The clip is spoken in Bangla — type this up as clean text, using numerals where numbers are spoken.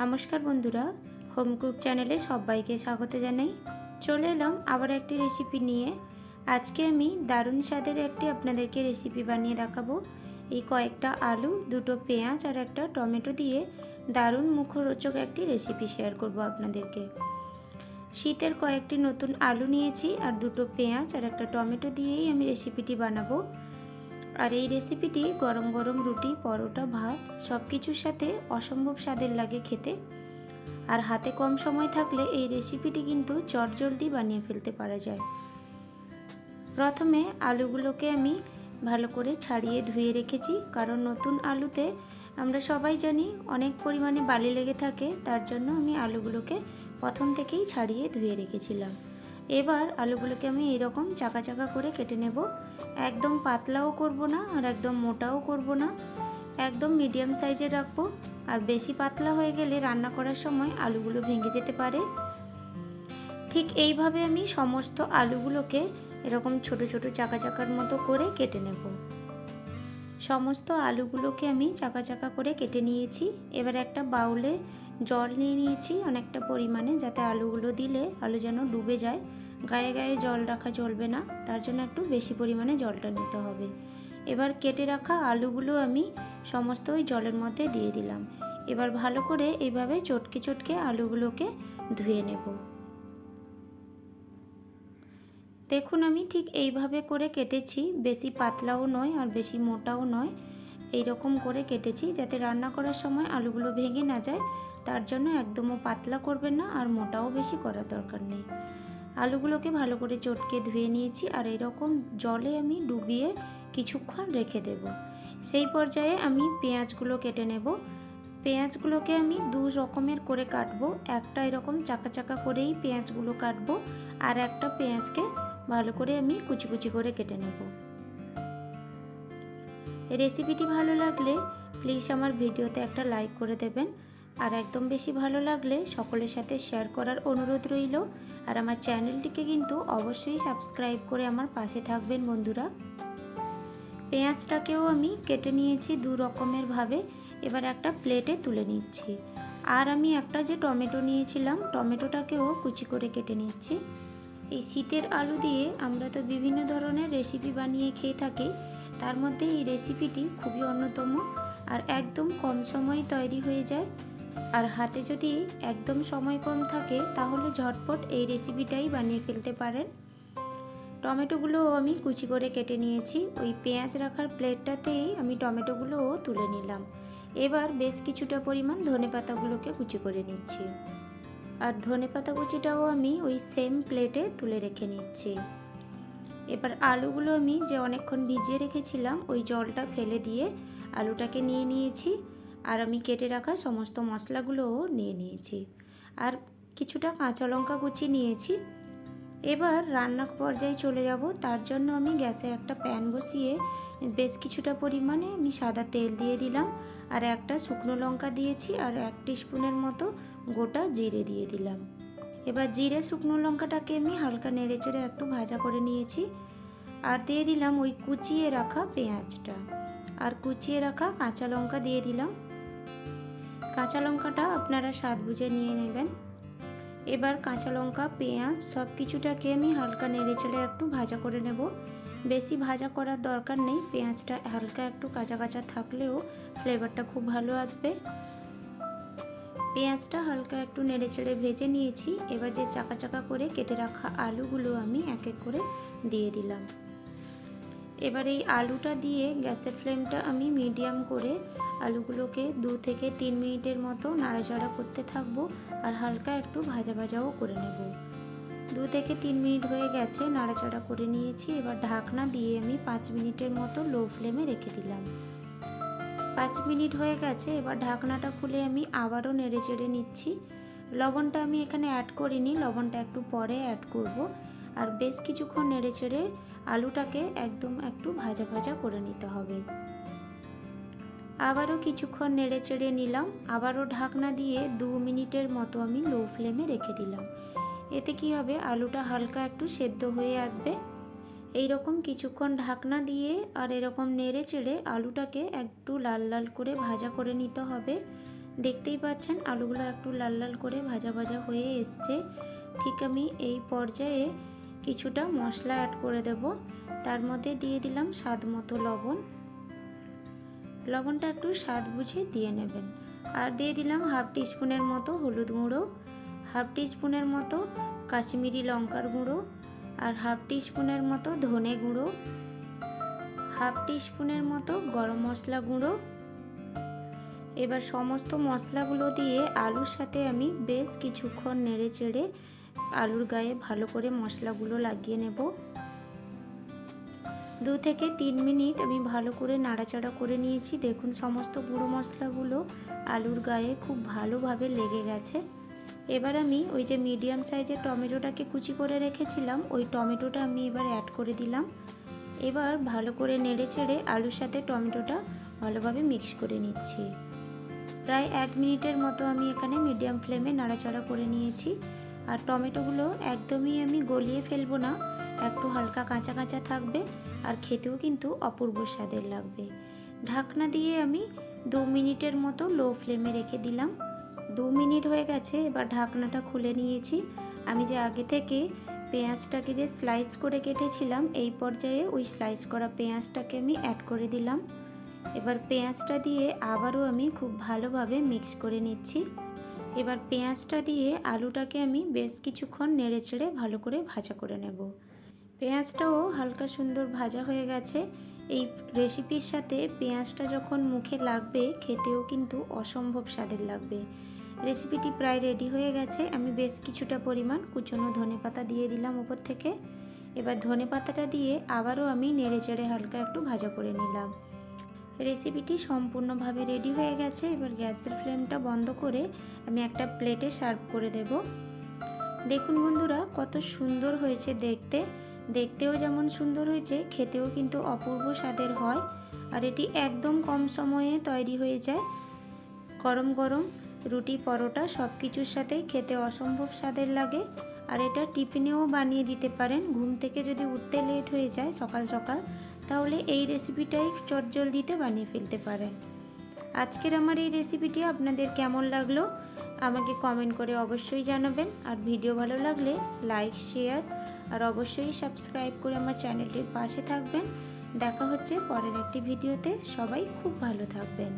নমস্কার বন্ধুরা, হোম কুক চ্যানেলে সবাইকে স্বাগত জানাই। চলে এলাম আবার একটি রেসিপি নিয়ে। আজকে আমি দারুণ স্বাদের একটি আপনাদেরকে রেসিপি বানিয়ে দেখাবো। এই কয়েকটা আলু, দুটো পেঁয়াজ আর একটা টমেটো দিয়ে দারুণ মুখরোচক একটি রেসিপি শেয়ার করব আপনাদেরকে। শীতের কয়েকটি নতুন আলু নিয়েছি আর দুটো পেঁয়াজ আর একটা টমেটো দিয়েই আমি রেসিপিটি বানাবো। আর এই রেসিপিটি গরম গরম রুটি, পরোটা, ভাত সব কিছুর সাথে অসম্ভব স্বাদের লাগে খেতে। আর হাতে কম সময় থাকলে এই রেসিপিটি কিন্তু চটজলদি বানিয়ে ফেলতে পারা যায়। প্রথমে আলুগুলোকে আমি ভালো করে ছাড়িয়ে ধুয়ে রেখেছি, কারণ নতুন আলুতে আমরা সবাই জানি অনেক পরিমাণে বালি লেগে থাকে। তার জন্য আমি আলুগুলোকে প্রথম থেকেই ছাড়িয়ে ধুয়ে রেখেছিলাম। এবার আলুগুলোকে আমি এরকম চাকা চাকা করে কেটে নেব। একদম পাতলাও করব না আর একদম মোটাও করব না, একদম মিডিয়াম সাইজে রাখবো। আর বেশি পাতলা হয়ে গেলে রান্না করার সময় আলুগুলো ভেঙে যেতে পারে। ঠিক এইভাবে আমি সমস্ত আলুগুলোকে এরকম ছোট ছোট চাকা চাকার মতো করে কেটে নেব। সমস্ত আলুগুলোকে আমি চাকা চাকা করে কেটে নিয়েছি। এবার একটা বাউলে জল নিয়ে নিয়েছি অনেকটা পরিমাণে, যাতে আলুগুলো দিলে আলু যেন ডুবে যায়। গায়ে গায়ে জল রাখা চলবে না, তার জন্য একটু বেশি পরিমাণে জলটা নিতে হবে। এবার কেটে রাখা আলুগুলো আমি সমস্ত ওই জলের মধ্যে দিয়ে দিলাম। এবার ভালো করে এইভাবে চটকে চটকে আলুগুলোকে ধুয়ে নেব। দেখুন আমি ঠিক এইভাবে করে কেটেছি, বেশি পাতলাও নয় আর বেশি মোটাও নয়, এই রকম করে কেটেছি যাতে রান্না করার সময় আলুগুলো ভেঙে না যায়। তার জন্য একদমও পাতলা করবেন না আর মোটাও বেশি করার দরকার নেই। আলুগুলোকে ভালো করে চটকে ধুয়ে নিয়েছি আর এরকম জলে আমি ডুবিয়ে কিছুক্ষণ রেখে দেব। সেই পর্যায়ে আমি পেঁয়াজগুলো কেটে নেব। পেঁয়াজগুলোকে আমি দু রকমের করে কাটবো। একটা এরকম চাকা চাকা করেই পেঁয়াজগুলো কাটবো, আর একটা পেঁয়াজকে ভালো করে আমি কুচি কুচি করে কেটে নেব। রেসিপিটি ভালো লাগলে প্লিজ আমার ভিডিওতে একটা লাইক করে দেবেন, আর একদম বেশি ভালো লাগলে সকলের সাথে শেয়ার করার অনুরোধ রইল। আর আমার চ্যানেলটিকে কিন্তু অবশ্যই সাবস্ক্রাইব করে আমার পাশে থাকবেন বন্ধুরা। পেঁয়াজটাকেও আমি কেটে নিয়েছি দু রকমের ভাবে। এবার একটা প্লেটে তুলে নিচ্ছি। আর আমি একটা যে টমেটো নিয়েছিলাম, টমেটোটাকেও কুচি করে কেটে নিচ্ছি। এই শীতের আলু দিয়ে আমরা তো বিভিন্ন ধরনের রেসিপি বানিয়ে খেয়ে থাকি, তার মধ্যে এই রেসিপিটি খুবই অন্যতম আর একদম কম সময়ে তৈরি হয়ে যায়। আর হাতে যদি একদম সময় কম থাকে তাহলে ঝটপট এই রেসিপিটাই বানিয়ে ফেলতে পারেন। টমেটোগুলোও আমি কুচি করে কেটে নিয়েছি। ওই পেঁয়াজ রাখার প্লেটটাতেই আমি টমেটোগুলোও তুলে নিলাম। এবার বেশ কিছুটা পরিমাণ ধনেপাতাগুলোকে কুচি করে নিচ্ছি। আর ধনেপাতা কুচিটাও আমি ওই সেম প্লেটে তুলে রেখে নিচ্ছি। এবার আলুগুলো আমি যে অনেকক্ষণ ভিজিয়ে রেখেছিলাম ওই জলটা ফেলে দিয়ে আলুটাকে নিয়ে নিয়েছি। আর আমি কেটে রাখা সমস্ত মশলাগুলোও নিয়ে নিয়েছি, আর কিছুটা কাঁচা লঙ্কা কুচি নিয়েছি। এবার রান্নার পর্যায়ে চলে যাব। তার জন্য আমি গ্যাসে একটা প্যান বসিয়ে বেশ কিছুটা পরিমাণে আমি সাদা তেল দিয়ে দিলাম, আর একটা শুকনো লঙ্কা দিয়েছি, আর 1 টিস্পুনের মতো গোটা জিরে দিয়ে দিলাম। এবার জিরে শুকনো লঙ্কাটাকে আমি হালকা নেড়েচেড়ে একটু ভাজা করে নিয়েছি। আর দিয়ে দিলাম ওই কুচিয়ে রাখা পেঁয়াজটা, আর কুচিয়ে রাখা কাঁচা লঙ্কা দিয়ে দিলাম। কাঁচা লঙ্কাটা আপনারা স্বাদ বুঝে নিয়ে নেবেন। এবার কাঁচা লঙ্কা, পেঁয়াজ সব কিছুটাকে আমি হালকা নেড়েচেড়ে একটু ভাজা করে নেব। বেশি ভাজা করার দরকার নেই, পেঁয়াজটা হালকা একটু কাঁচা কাঁচা থাকলেও ফ্লেভারটা খুব ভালো আসবে। পেঁয়াজটা হালকা একটু নেড়েচেড়ে ভেজে নিয়েছি। এবার যে চাকা চাকা করে কেটে রাখা আলুগুলো আমি এক এক করে দিয়ে দিলাম। এবার এই আলুটা দিয়ে গ্যাসের ফ্লেমটা আমি মিডিয়াম করে আলুগুলোকে 2 থেকে 3 মিনিটের মতো নাড়াচাড়া করতে থাকবো, আর হালকা একটু ভাজা ভাজাও করে নেব। 2 থেকে 3 মিনিট হয়ে গেছে, নাড়াচাড়া করে নিয়েছি। এবার ঢাকনা দিয়ে আমি 5 মিনিটের মতো লো ফ্লেমে রেখে দিলাম। 5 মিনিট হয়ে গেছে, এবার ঢাকনাটা খুলে আমি আবারও নেড়ে চেড়ে নিচ্ছি। লবণটা আমি এখানে অ্যাড করিনি, লবণটা একটু পরে অ্যাড করব। আর বেশ কিছুক্ষণ নেড়ে চেড়ে আলুটাকে একদম একটু ভাজা ভাজা করে নিতে হবে। আবারও কিছুক্ষণ নেড়ে চেড়ে নিলাম। আবারও ঢাকনা দিয়ে 2 মিনিটের মতো আমি লো ফ্লেমে রেখে দিলাম। এতে কি হবে, আলুটা হালকা একটু সেদ্ধ হয়ে আসবে। এই রকম কিছুক্ষণ ঢাকনা দিয়ে আর এরকম নেড়ে চেড়ে আলুটাকে একটু লাল লাল করে ভাজা করে নিতে হবে। দেখতেই পাচ্ছেন আলুগুলো একটু লাল লাল করে ভাজা ভাজা হয়ে এসছে। ঠিক আমি এই পর্যায়ে কিছুটা মশলা অ্যাড করে দেব। তার মধ্যে দিয়ে দিলাম স্বাদ মতো লবণ। লবণটা একটু স্বাদ বুঝে দিয়ে নেবেন। আর দিয়ে দিলাম হাফ টিস্পুনের মতো হলুদ গুঁড়ো, হাফ টিস্পুনের মতো কাশ্মীরি লঙ্কার গুঁড়ো, আর হাফ টিস্পুনের মতো ধনে গুঁড়ো, হাফ টিস্পুনের মতো গরম মশলা গুঁড়ো। এবার সমস্ত মশলাগুলো দিয়ে আলুর সাথে আমি বেশ কিছুক্ষণ নেড়ে চেড়ে আলুর গায়ে ভালো করে মশলাগুলো লাগিয়ে নেব। 2 থেকে 3 মিনিট আমি ভালো করে নাড়াচাড়া করে নিয়েছি। দেখুন সমস্ত গুঁড়ো মশলাগুলো আলুর গায়ে খুব ভালোভাবে লেগে গেছে। এবার আমি ওই যে মিডিয়াম সাইজের টমেটোটাকে কুচি করে রেখেছিলাম, ওই টমেটোটা আমি এবার অ্যাড করে দিলাম। এবার ভালো করে নেড়ে চেড়ে আলুর সাথে টমেটোটা ভালোভাবে মিক্স করে নিচ্ছি। প্রায় 1 মিনিটের মতো আমি এখানে মিডিয়াম ফ্লেমে নাড়াচাড়া করে নিয়েছি। আর টমেটোগুলো একদমই আমি গলিয়ে ফেলবো না, একটু হালকা কাঁচা কাঁচা থাকবে, আর খেতেও কিন্তু অপূর্ব স্বাদের লাগবে। ঢাকনা দিয়ে আমি 2 মিনিটের মতো লো ফ্লেমে রেখে দিলাম। 2 মিনিট হয়ে গেছে, এবার ঢাকনাটা খুলে নিয়েছি। আমি যে আগে থেকে পেঁয়াজটাকে যে স্লাইস করে কেটেছিলাম, এই পর্যায়ে ওই স্লাইস করা পেঁয়াজটাকে আমি অ্যাড করে দিলাম। এবার পেঁয়াজটা দিয়ে আবারও আমি খুব ভালোভাবে মিক্স করে নিচ্ছি। এবার পেঁয়াজটা দিয়ে আলুটাকে আমি বেশ কিছুক্ষণ নেড়ে চেড়ে ভালো করে ভাজা করে নেব। পেঁয়াজটাও হালকা সুন্দর ভাজা হয়ে গেছে। এই রেসিপির সাথে পেঁয়াজটা যখন মুখে লাগবে খেতেও কিন্তু অসম্ভব স্বাদের লাগবে। রেসিপিটি প্রায় রেডি হয়ে গেছে। আমি বেশ কিছুটা পরিমাণ কুচনো ধনেপাতা দিয়ে দিলাম উপর থেকে। এবার ধনেপাতাটা দিয়ে আবারও আমি নেড়ে চেড়ে হালকা একটু ভাজা করে নিলাম। রেসিপিটি সম্পূর্ণভাবে রেডি হয়ে গেছে। এবার গ্যাসের ফ্লেমটা বন্ধ করে আমি একটা প্লেটে সার্ভ করে দেব। দেখুন বন্ধুরা কত সুন্দর হয়েছে দেখতে, দেখতেও যেমন সুন্দর হয়েছে খেতেও কিন্তু অপূর্ব স্বাদের হয়। আর এটি একদম কম সময়ে তৈরি হয়ে যায়। গরম গরম রুটি পরোটা সব কিছুর সাথেই খেতে অসম্ভব স্বাদের লাগে। আর এটা টিফিনেও বানিয়ে দিতে পারেন। ঘুম থেকে যদি উঠতে লেট হয়ে যায় সকাল সকাল, তাহলে এই রেসিপিটাই চটজলদিতে বানিয়ে ফেলতে পারেন। আজকের আমার এই রেসিপিটি আপনাদের কেমন লাগলো আমাকে কমেন্ট করে অবশ্যই জানাবেন। আর ভিডিও ভালো লাগলে লাইক শেয়ার আর অবশ্যই সাবস্ক্রাইব করে আমার চ্যানেলটির পাশে থাকবেন। দেখা হচ্ছে পরের একটি ভিডিওতে। সবাই খুব ভালো থাকবেন।